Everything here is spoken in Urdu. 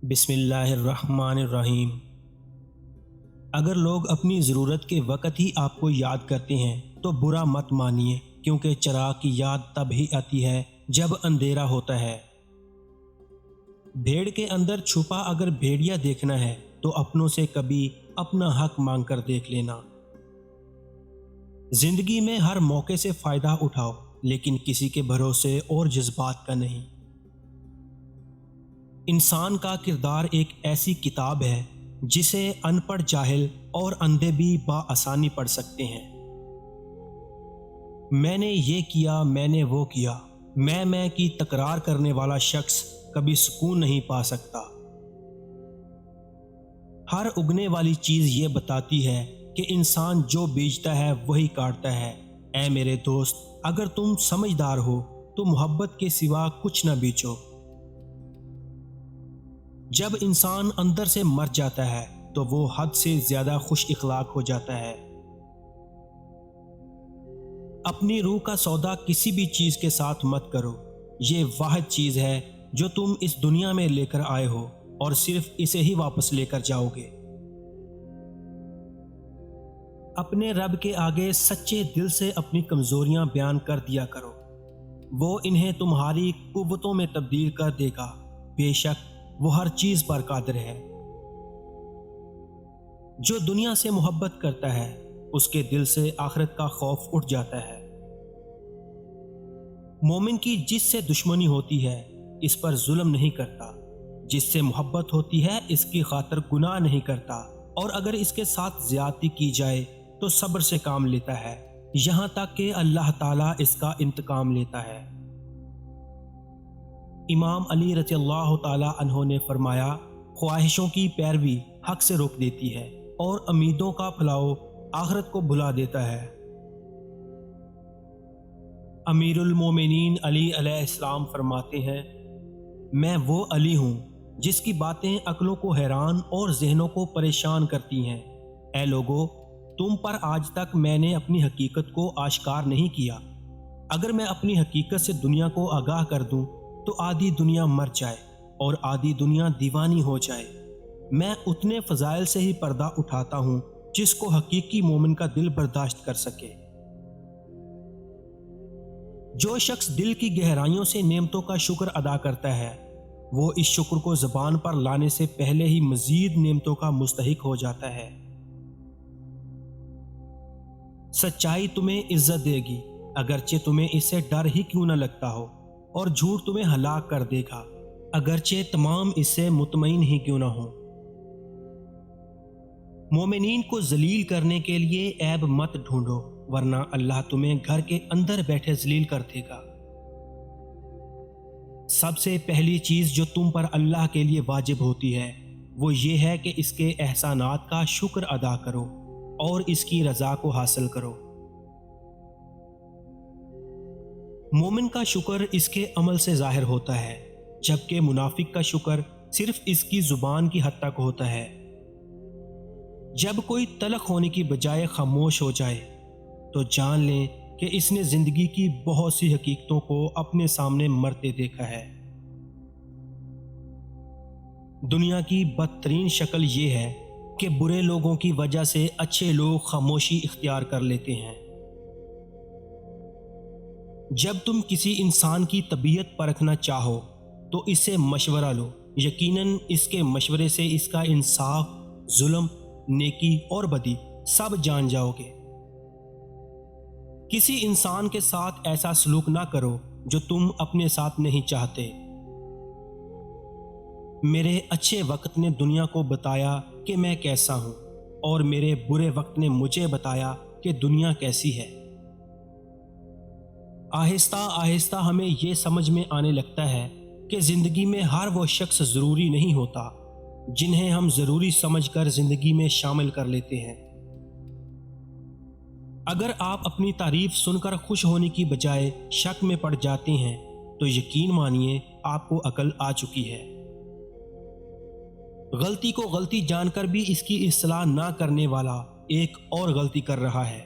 بسم اللہ الرحمن الرحیم۔ اگر لوگ اپنی ضرورت کے وقت ہی آپ کو یاد کرتے ہیں تو برا مت مانیے، کیونکہ چراغ کی یاد تب ہی آتی ہے جب اندھیرا ہوتا ہے۔ بھیڑ کے اندر چھپا اگر بھیڑیا دیکھنا ہے تو اپنوں سے کبھی اپنا حق مانگ کر دیکھ لینا۔ زندگی میں ہر موقع سے فائدہ اٹھاؤ، لیکن کسی کے بھروسے اور جذبات کا نہیں۔ انسان کا کردار ایک ایسی کتاب ہے جسے ان پڑھ جاہل اور اندھے بھی بآسانی پڑھ سکتے ہیں۔ میں نے یہ کیا، میں نے وہ کیا، میں کی تکرار کرنے والا شخص کبھی سکون نہیں پا سکتا۔ ہر اگنے والی چیز یہ بتاتی ہے کہ انسان جو بیجتا ہے وہی کاٹتا ہے۔ اے میرے دوست، اگر تم سمجھدار ہو تو محبت کے سوا کچھ نہ بیچو۔ جب انسان اندر سے مر جاتا ہے تو وہ حد سے زیادہ خوش اخلاق ہو جاتا ہے۔ اپنی روح کا سودا کسی بھی چیز کے ساتھ مت کرو۔ یہ واحد چیز ہے جو تم اس دنیا میں لے کر آئے ہو، اور صرف اسے ہی واپس لے کر جاؤ گے۔ اپنے رب کے آگے سچے دل سے اپنی کمزوریاں بیان کر دیا کرو، وہ انہیں تمہاری قوتوں میں تبدیل کر دے گا۔ بے شک وہ ہر چیز پر قادر ہے۔ جو دنیا سے محبت کرتا ہے اس کے دل سے آخرت کا خوف اٹھ جاتا ہے۔ مومن کی جس سے دشمنی ہوتی ہے اس پر ظلم نہیں کرتا، جس سے محبت ہوتی ہے اس کی خاطر گناہ نہیں کرتا، اور اگر اس کے ساتھ زیادتی کی جائے تو صبر سے کام لیتا ہے، یہاں تک کہ اللہ تعالیٰ اس کا انتقام لیتا ہے۔ امام علی رضی اللہ تعالیٰ عنہ نے فرمایا، خواہشوں کی پیروی حق سے روک دیتی ہے، اور امیدوں کا پھلاؤ آخرت کو بھلا دیتا ہے۔ امیر المومنین علی علیہ السلام فرماتے ہیں، میں وہ علی ہوں جس کی باتیں عقلوں کو حیران اور ذہنوں کو پریشان کرتی ہیں۔ اے لوگو، تم پر آج تک میں نے اپنی حقیقت کو آشکار نہیں کیا۔ اگر میں اپنی حقیقت سے دنیا کو آگاہ کر دوں تو آدھی دنیا مر جائے اور آدھی دنیا دیوانی ہو جائے۔ میں اتنے فضائل سے ہی پردہ اٹھاتا ہوں جس کو حقیقی مومن کا دل برداشت کر سکے۔ جو شخص دل کی گہرائیوں سے نعمتوں کا شکر ادا کرتا ہے وہ اس شکر کو زبان پر لانے سے پہلے ہی مزید نعمتوں کا مستحق ہو جاتا ہے۔ سچائی تمہیں عزت دے گی اگرچہ تمہیں اس سے ڈر ہی کیوں نہ لگتا ہو، اور جھوٹ تمہیں ہلاک کر دے گا اگرچہ تمام اس سے مطمئن ہی کیوں نہ ہو۔ مومنین کو ذلیل کرنے کے لیے عیب مت ڈھونڈو، ورنہ اللہ تمہیں گھر کے اندر بیٹھے ذلیل کر دے گا۔ سب سے پہلی چیز جو تم پر اللہ کے لیے واجب ہوتی ہے وہ یہ ہے کہ اس کے احسانات کا شکر ادا کرو اور اس کی رضا کو حاصل کرو۔ مومن کا شکر اس کے عمل سے ظاہر ہوتا ہے، جبکہ منافق کا شکر صرف اس کی زبان کی حد تک ہوتا ہے۔ جب کوئی تلخ ہونے کی بجائے خاموش ہو جائے تو جان لیں کہ اس نے زندگی کی بہت سی حقیقتوں کو اپنے سامنے مرتے دیکھا ہے۔ دنیا کی بدترین شکل یہ ہے کہ برے لوگوں کی وجہ سے اچھے لوگ خاموشی اختیار کر لیتے ہیں۔ جب تم کسی انسان کی طبیعت پرکھنا چاہو تو اس سے مشورہ لو، یقیناً اس کے مشورے سے اس کا انصاف، ظلم، نیکی اور بدی سب جان جاؤ گے۔ کسی انسان کے ساتھ ایسا سلوک نہ کرو جو تم اپنے ساتھ نہیں چاہتے۔ میرے اچھے وقت نے دنیا کو بتایا کہ میں کیسا ہوں، اور میرے برے وقت نے مجھے بتایا کہ دنیا کیسی ہے۔ آہستہ آہستہ ہمیں یہ سمجھ میں آنے لگتا ہے کہ زندگی میں ہر وہ شخص ضروری نہیں ہوتا جنہیں ہم ضروری سمجھ کر زندگی میں شامل کر لیتے ہیں۔ اگر آپ اپنی تعریف سن کر خوش ہونے کی بجائے شک میں پڑ جاتے ہیں تو یقین مانیے آپ کو عقل آ چکی ہے۔ غلطی کو غلطی جان کر بھی اس کی اصلاح نہ کرنے والا ایک اور غلطی کر رہا ہے۔